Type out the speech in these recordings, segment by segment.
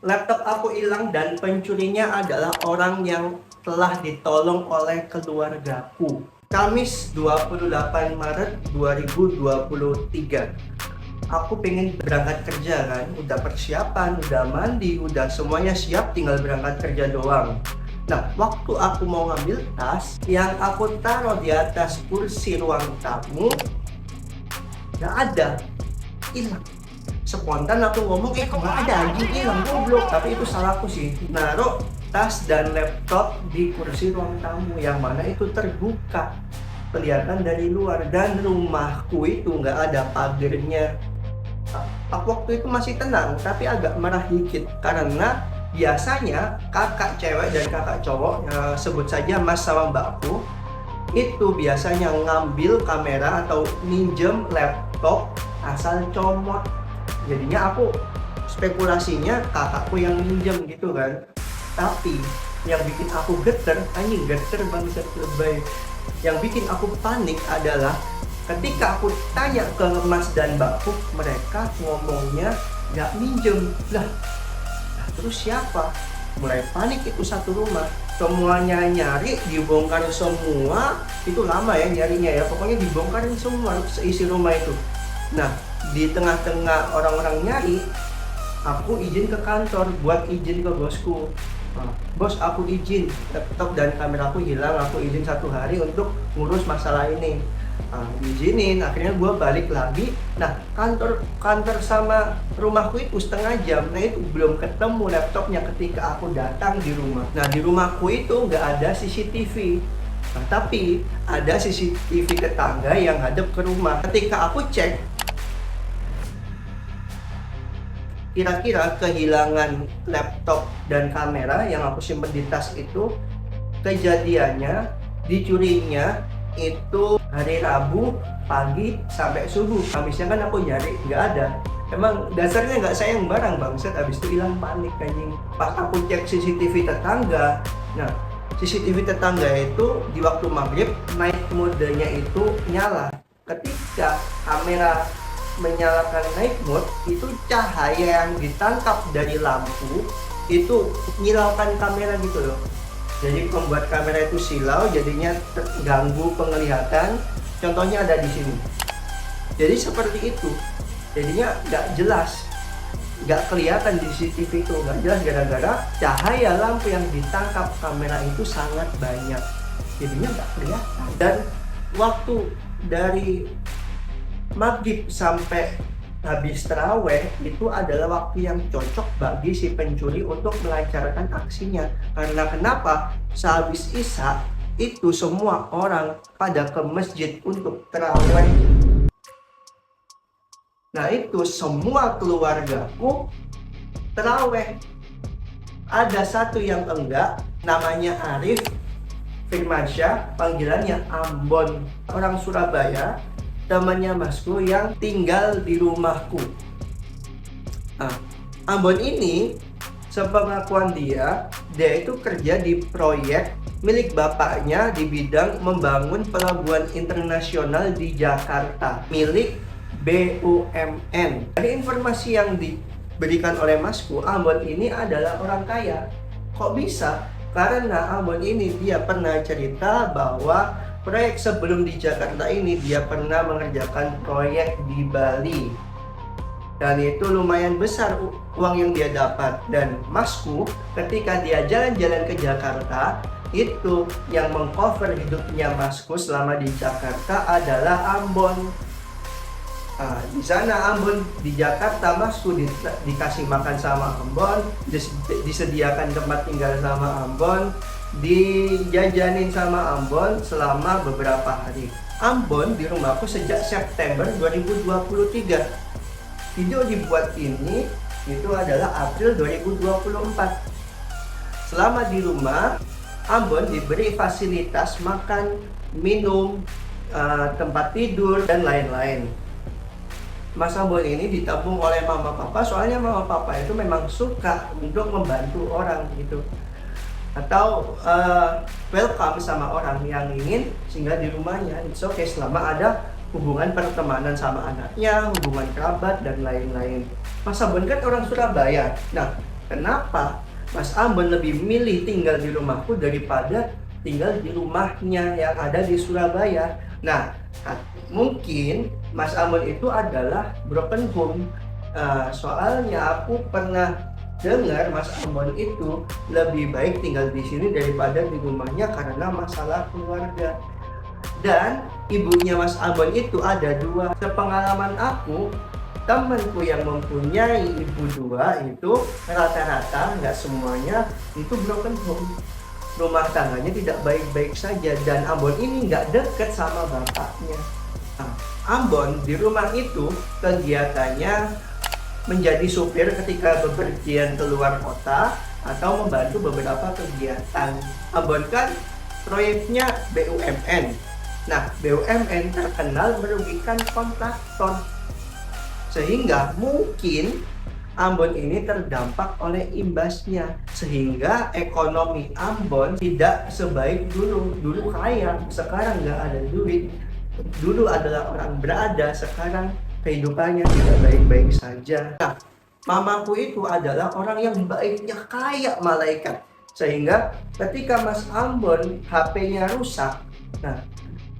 Laptop aku hilang dan pencurinya adalah orang yang telah ditolong oleh keluargaku. Kamis 28 Maret 2023. Aku pengen berangkat kerja kan, udah persiapan, udah mandi, udah semuanya siap, tinggal berangkat kerja doang. Nah, waktu aku mau ngambil tas, yang aku taruh di atas kursi ruang tamu, nggak ada, hilang. Spontan aku ngomong, kok nggak ada, anjing hilang, goblok. Tapi itu salahku sih, naruh tas dan laptop di kursi ruang tamu, yang mana itu terbuka, kelihatan dari luar, dan rumahku itu nggak ada pagernya. Aku waktu itu masih tenang, tapi agak marah dikit, karena biasanya kakak cewek dan kakak cowok, sebut saja mas sama mbakku, itu biasanya ngambil kamera atau minjem laptop asal comot. Jadinya aku spekulasinya kakakku yang minjem gitu kan. Tapi yang bikin aku geter, anjing geter bangsat lebay, yang bikin aku panik adalah ketika aku tanya ke mas dan mbakku, mereka ngomongnya nggak minjem. Lah, terus siapa? Mulai panik itu satu rumah, semuanya nyari, dibongkar semua. Itu lama ya nyarinya ya, pokoknya dibongkarin semua seisi rumah itu. Nah, di tengah-tengah orang-orang nyari, aku izin ke kantor buat izin ke bosku. Bos, aku izin laptop dan kameraku hilang, aku izin 1 hari untuk ngurus masalah ini. Diizinin, akhirnya gue balik lagi. Nah, kantor sama rumahku itu setengah jam. Nah, itu belum ketemu laptopnya ketika aku datang di rumah. Nah, di rumahku itu nggak ada CCTV. Nah, tapi ada CCTV tetangga yang hadap ke rumah. Ketika aku cek, kira-kira kehilangan laptop dan kamera yang aku simpen di tas itu, kejadiannya dicurinya itu hari Rabu pagi sampai subuh. Kamisnya kan aku nyari nggak ada. Emang dasarnya nggak sayang barang bangsat. Abis itu hilang, panik anjing. Pas aku cek CCTV tetangga, nah CCTV tetangga itu di waktu maghrib night mode-nya itu nyala. Ketika kamera menyalakan night mode, itu cahaya yang ditangkap dari lampu itu nyilaukan kamera gitu loh. Jadi membuat kamera itu silau, jadinya terganggu penglihatan. Contohnya ada di sini. Jadi seperti itu. Jadinya nggak jelas, nggak kelihatan di CCTV itu, nggak jelas gara-gara cahaya lampu yang ditangkap kamera itu sangat banyak. Jadinya nggak kelihatan. Dan waktu dari maghrib sampai habis terawih itu adalah waktu yang cocok bagi si pencuri untuk melancarkan aksinya. Karena kenapa? Sehabis isya itu semua orang pada ke masjid untuk terawih. Nah, itu semua keluargaku terawih. Ada satu yang enggak, namanya Arif Firmansyah, panggilannya Ambon, orang Surabaya, temannya masku yang tinggal di rumahku. Ambon ini, sepengakuan dia itu kerja di proyek milik bapaknya di bidang membangun pelabuhan internasional di Jakarta milik BUMN. Dari informasi yang diberikan oleh masku, Ambon ini adalah orang kaya. Kok bisa? Karena Ambon ini dia pernah cerita bahwa proyek sebelum di Jakarta ini dia pernah mengerjakan proyek di Bali, dan itu lumayan besar uang yang dia dapat. Dan masku ketika dia jalan-jalan ke Jakarta, itu yang mengcover hidupnya masku selama di Jakarta adalah Ambon. Di sana Ambon, di Jakarta masku dikasih makan sama Ambon, disediakan tempat tinggal sama Ambon, dijajanin sama Ambon selama beberapa hari. Ambon di rumahku sejak September 2023. Video dibuat ini itu adalah April 2024. Selama di rumah, Ambon diberi fasilitas makan, minum, tempat tidur, dan lain-lain. Mas Ambon ini ditabung oleh mama papa, soalnya mama papa itu memang suka untuk membantu orang gitu, atau welcome sama orang yang ingin singgah di rumahnya. It's okay selama ada hubungan pertemanan sama anaknya, hubungan kerabat dan lain-lain. Mas Ambon kan orang Surabaya. Nah, Kenapa Mas Ambon lebih milih tinggal di rumahku daripada tinggal di rumahnya yang ada di Surabaya? Nah, mungkin Mas Ambon itu adalah broken home. Soalnya aku pernah dengar Mas Ambon itu lebih baik tinggal di sini daripada di rumahnya karena masalah keluarga. Dan ibunya Mas Ambon itu ada dua. Sepengalaman aku, temanku yang mempunyai ibu dua itu rata-rata, nggak semuanya, itu broken home. Rumah tangganya tidak baik-baik saja dan Ambon ini nggak deket sama bapaknya. Nah, Ambon di rumah itu kegiatannya menjadi supir ketika bepergian keluar kota atau membantu beberapa kegiatan. Ambon kan proyeknya BUMN. Nah, BUMN terkenal merugikan kontraktor. Sehingga mungkin Ambon ini terdampak oleh imbasnya. Sehingga ekonomi Ambon tidak sebaik dulu. Dulu kaya, sekarang nggak ada duit. Dulu adalah orang berada, sekarang kehidupannya tidak baik-baik saja. Nah, mamaku itu adalah orang yang baiknya kayak malaikat. Sehingga ketika Mas Ambon HP-nya rusak, nah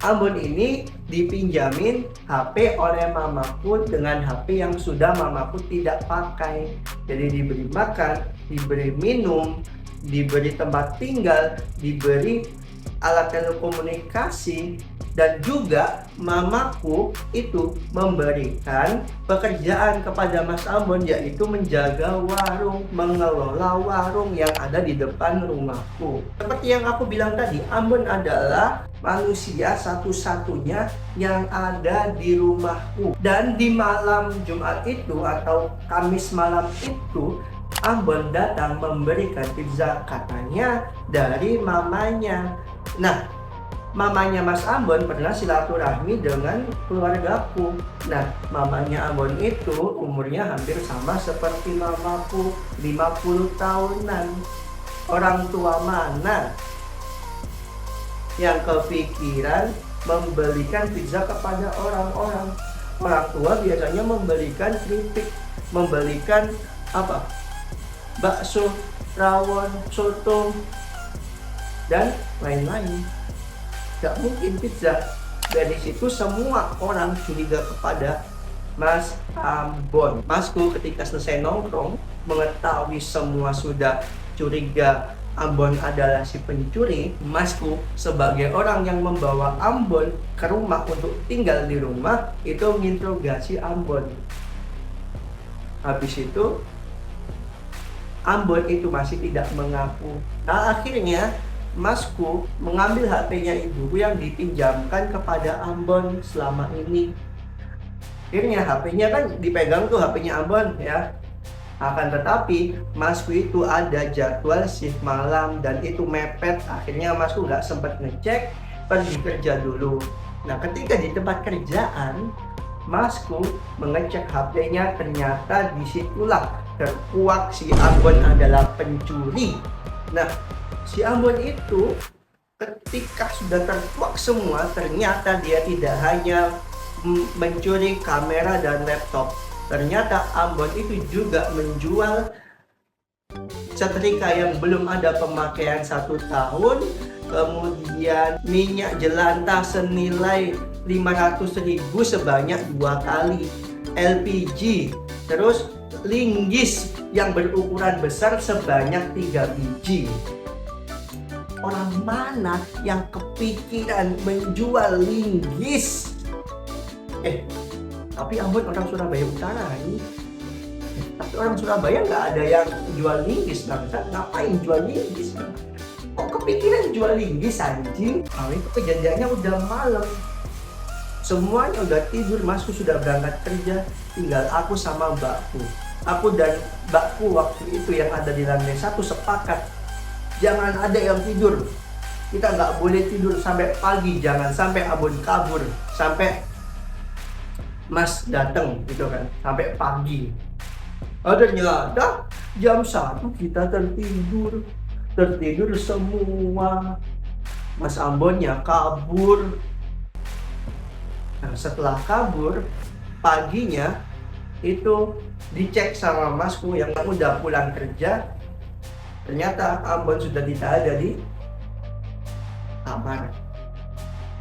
Ambon ini dipinjamin HP oleh mamaku dengan HP yang sudah mamaku tidak pakai. Jadi diberi makan, diberi minum, diberi tempat tinggal, diberi alat telekomunikasi, dan juga mamaku itu memberikan pekerjaan kepada Mas Ambon, yaitu menjaga warung, mengelola warung yang ada di depan rumahku. Seperti yang aku bilang tadi, Ambon adalah manusia satu-satunya yang ada di rumahku. Dan di malam Jumat itu atau Kamis malam itu, Ambon datang memberikan pizza, katanya dari mamanya. Nah, mamanya Mas Ambon pernah silaturahmi dengan keluargaku. Nah, mamanya Ambon itu umurnya hampir sama seperti mamaku, 50 tahunan. Orang tua mana yang kepikiran membelikan pizza kepada orang-orang? Orang tua biasanya membelikan keripik, membelikan apa? Bakso, rawon, soto, dan lain-lain. Gak mungkin pizza. Dari situ semua orang curiga kepada Mas Ambon. Masku ketika selesai nongkrong mengetahui semua sudah curiga Ambon adalah si pencuri. Masku sebagai orang yang membawa Ambon ke rumah untuk tinggal di rumah itu menginterogasi Ambon. Habis itu Ambon itu masih tidak mengaku. Nah, akhirnya Masku mengambil HP-nya ibuku yang dipinjamkan kepada Ambon selama ini. Akhirnya HP-nya kan dipegang tuh, HP-nya Ambon ya. Akan tetapi Masku itu ada jadwal shift malam dan itu mepet. Akhirnya Masku nggak sempat ngecek, pergi kerja dulu. Nah, ketika di tempat kerjaan, Masku mengecek HP-nya, ternyata disitulah terkuak si Ambon adalah pencuri. Nah, si Ambon itu ketika sudah terkuak semua, ternyata dia tidak hanya mencuri kamera dan laptop. Ternyata Ambon itu juga menjual setrika yang belum ada pemakaian 1 tahun, kemudian minyak jelantah senilai 500.000 sebanyak 2 kali, LPG, terus linggis yang berukuran besar sebanyak 3 biji. Orang mana yang kepikiran menjual linggis? Tapi Ambon orang Surabaya Utara ini. Tapi orang Surabaya nggak ada yang jual linggis, bangsa. Ngapain jual linggis? Kok kepikiran jual linggis, anjing? Nah, itu kejadiannya udah malam. Semuanya udah tidur, Masku sudah berangkat kerja, tinggal aku sama mbakku. Aku dan mbakku waktu itu yang ada di lantai 1 sepakat, jangan ada yang tidur. Kita nggak boleh tidur sampai pagi, jangan sampai Ambon kabur, sampai Mas datang gitu kan, sampai pagi. Ternyata jam 1 kita tertidur semua. Mas Ambonnya kabur. Nah, setelah kabur, paginya itu dicek sama masku yang udah pulang kerja, ternyata Ambon sudah tidak ada di kamar,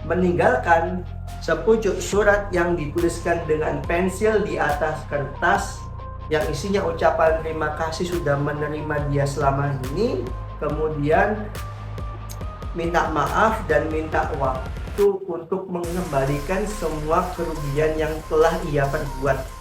meninggalkan sepucuk surat yang dituliskan dengan pensil di atas kertas yang isinya ucapan terima kasih sudah menerima dia selama ini, kemudian minta maaf dan minta waktu untuk mengembalikan semua kerugian yang telah ia perbuat.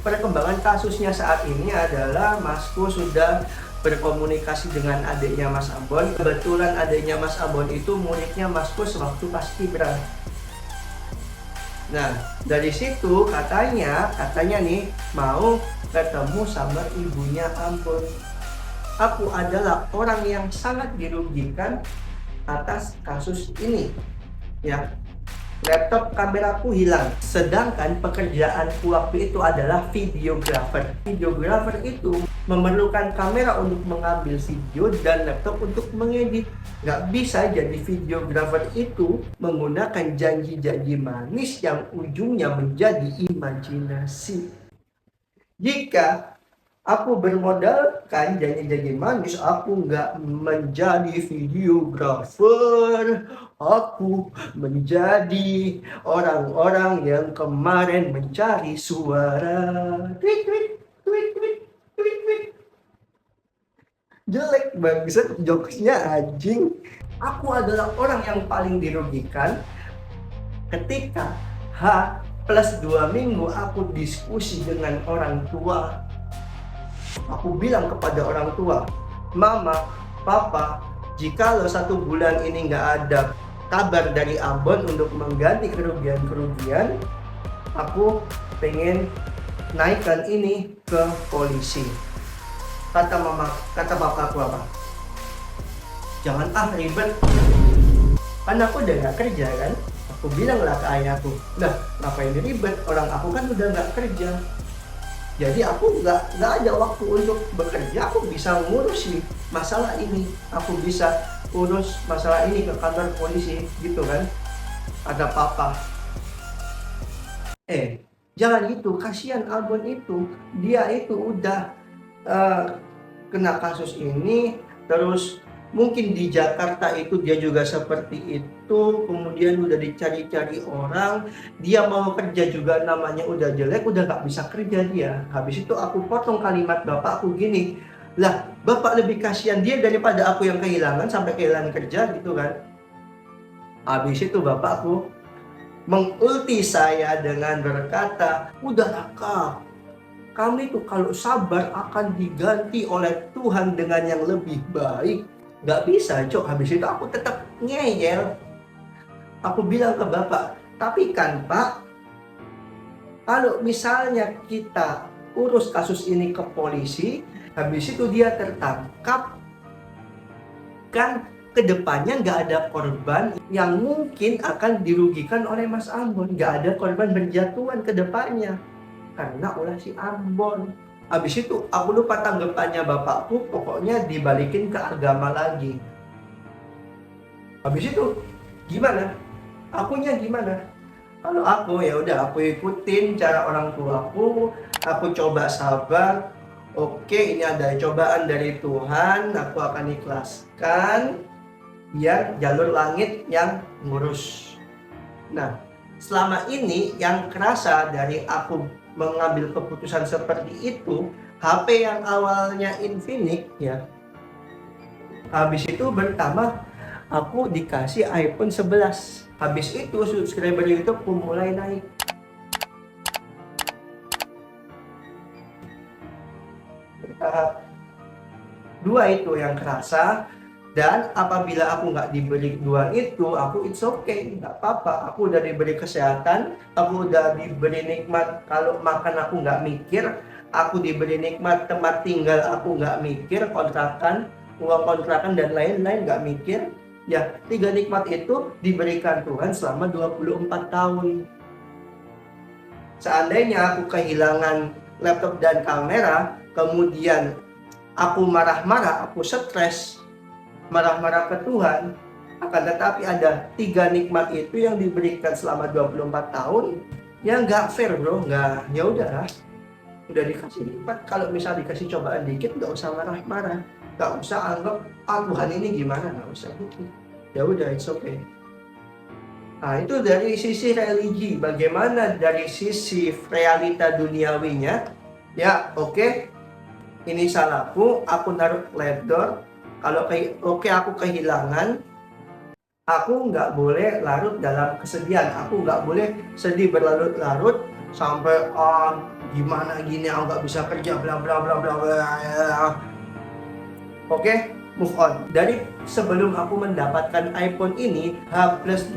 Perkembangan kasusnya saat ini adalah masku sudah berkomunikasi dengan adiknya Mas Ambon. Kebetulan adiknya Mas Ambon itu muridnya masku sewaktu paskibra. Nah, dari situ katanya nih mau ketemu sama ibunya Ambon. Aku adalah orang yang sangat dirugikan atas kasus ini. Ya, laptop kameraku hilang, sedangkan pekerjaanku waktu itu adalah videographer. Videographer itu memerlukan kamera untuk mengambil video dan laptop untuk mengedit. Nggak bisa jadi videographer itu menggunakan janji-janji manis yang ujungnya menjadi imajinasi. Jika aku bermodalkan janji-janji manis, aku nggak menjadi videographer. Aku menjadi orang-orang yang kemarin mencari suara. Tweet, tweet, tweet, tweet, tweet, tweet. Jelek banget jokesnya anjing. Aku adalah orang yang paling dirugikan ketika H+2 minggu aku diskusi dengan orang tua. Aku bilang kepada orang tua, Mama, Papa, jikalau 1 bulan ini nggak ada kabar dari Ambon untuk mengganti kerugian-kerugian, aku pengen naikkan ini ke polisi. Kata bapakku apa? Jangan ribet. Kan aku udah nggak kerja kan? Aku bilang lah ke ayahku, nah ngapain ribet? Orang aku kan udah nggak kerja. Jadi aku nggak ada waktu untuk bekerja. Aku bisa ngurusin masalah ini. Aku bisa urus masalah ini ke kantor polisi gitu kan? Ada papa. Jangan gitu. Kasihan Albon itu. Dia itu udah kena kasus ini. Terus mungkin di Jakarta itu dia juga seperti itu, kemudian udah dicari-cari orang, dia mau kerja juga namanya udah jelek, udah gak bisa kerja dia. Habis itu aku potong kalimat bapakku gini, lah bapak lebih kasihan dia daripada aku yang kehilangan sampai kehilangan kerja gitu kan. Habis itu bapakku mengulti saya dengan berkata, udahlah Kak, kami tuh kalau sabar akan diganti oleh Tuhan dengan yang lebih baik. Gak bisa, Cok. Habis itu aku tetap ngeyel. Aku bilang ke bapak, tapi kan Pak, kalau misalnya kita urus kasus ini ke polisi, habis itu dia tertangkap, kan kedepannya nggak ada korban yang mungkin akan dirugikan oleh Mas Ambon. Nggak ada korban berjatuhan kedepannya, karena ulah si Ambon. Habis itu aku lupa tanggapannya bapakku, pokoknya dibalikin ke agama lagi. Habis itu gimana? Akunya gimana? Kalau aku ya udah aku ikutin cara orang tuaku, aku coba sabar. Oke, ini ada cobaan dari Tuhan, aku akan ikhlaskan biar jalur langit yang ngurus. Nah, selama ini yang kerasa dari aku mengambil keputusan seperti itu, HP yang awalnya Infinix ya, habis itu bertambah aku dikasih iPhone 11. Habis itu subscriber YouTube mulai naik. Dua itu yang kerasa. Dan apabila aku nggak diberi dua itu, aku it's okay, nggak apa-apa. Aku udah diberi kesehatan, aku udah diberi nikmat. Kalau makan aku nggak mikir, aku diberi nikmat tempat tinggal, aku nggak mikir, kontrakan, uang kontrakan dan lain-lain nggak mikir. Ya, 3 nikmat itu diberikan Tuhan selama 24 tahun. Seandainya aku kehilangan laptop dan kamera, kemudian aku marah-marah, aku stres, marah-marah ke Tuhan, Akan tetapi ada 3 nikmat itu yang diberikan selama 24 tahun. Ya nggak fair bro, nggak, ya udah dikasih nikmat. Kalau misal dikasih cobaan dikit, nggak usah marah-marah, nggak usah anggap Tuhan ini gimana, nggak usah gitu. Ya udah, it's okay. Nah itu dari sisi religi. Bagaimana dari sisi realita duniawinya? Ya oke, ini salahku, aku naruh ledor. Kalau aku kehilangan, aku nggak boleh larut dalam kesedihan. Aku nggak boleh sedih berlarut-larut sampai gimana gini, aku nggak bisa kerja bla bla bla bla bla. Oke, move on. Dari sebelum aku mendapatkan iPhone ini, H+2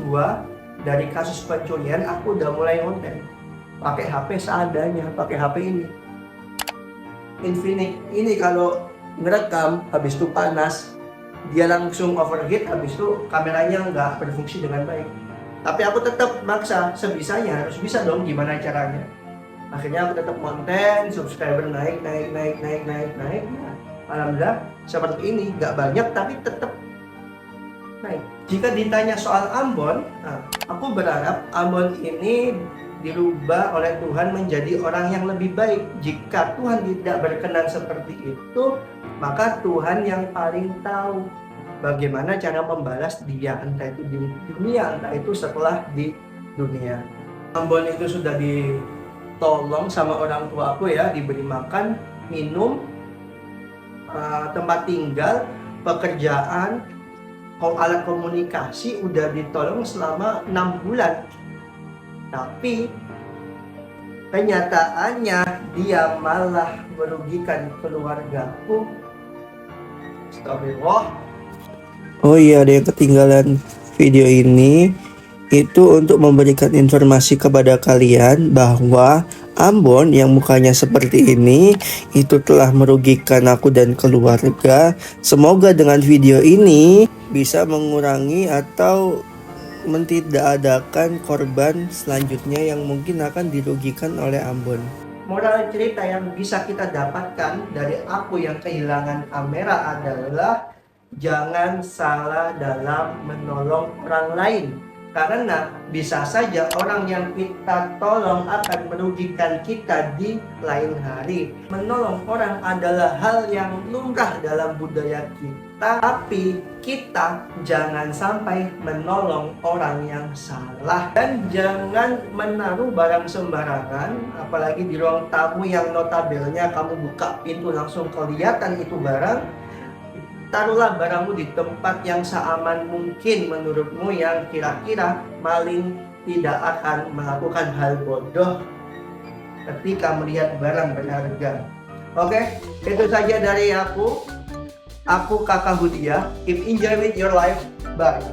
dari kasus pencurian, aku udah mulai konten pakai HP seadanya, pakai HP ini Infinix. Ini kalau ngerekam habis itu panas, dia langsung overheat, habis itu kameranya nggak berfungsi dengan baik. Tapi aku tetap maksa, sebisanya harus bisa dong, gimana caranya. Akhirnya aku tetap konten, subscriber naik. Nah, alhamdulillah seperti ini, nggak banyak tapi tetap naik. Jika ditanya soal Ambon, aku berharap Ambon ini dirubah oleh Tuhan menjadi orang yang lebih baik. Jika Tuhan tidak berkenan seperti itu, maka Tuhan yang paling tahu bagaimana cara membalas dia, entah itu di dunia, entah itu setelah di dunia. Ambon itu sudah ditolong sama orang tua aku ya, diberi makan, minum, tempat tinggal, pekerjaan, alat komunikasi, udah ditolong selama 6 bulan. Tapi kenyataannya dia malah merugikan keluargaku. Astagfirullah. Oh iya, ada yang ketinggalan video ini. Itu untuk memberikan informasi kepada kalian bahwa Ambon yang mukanya seperti ini itu telah merugikan aku dan keluarga. Semoga dengan video ini bisa mengurangi atau mentidakadakan korban selanjutnya yang mungkin akan dirugikan oleh Ambon. Moral cerita yang bisa kita dapatkan dari aku yang kehilangan kamera adalah jangan salah dalam menolong orang lain. Karena bisa saja orang yang kita tolong akan merugikan kita di lain hari. Menolong orang adalah hal yang lumrah dalam budaya kita, tapi kita jangan sampai menolong orang yang salah. Dan jangan menaruh barang sembarangan, apalagi di ruang tamu yang notabelnya kamu buka pintu langsung kelihatan itu barang. Taruhlah barangmu di tempat yang seaman mungkin menurutmu, yang kira-kira maling tidak akan melakukan hal bodoh ketika melihat barang berharga. Oke, itu saja dari aku. Aku Kakak Hudia. Keep enjoy with your life. Bye.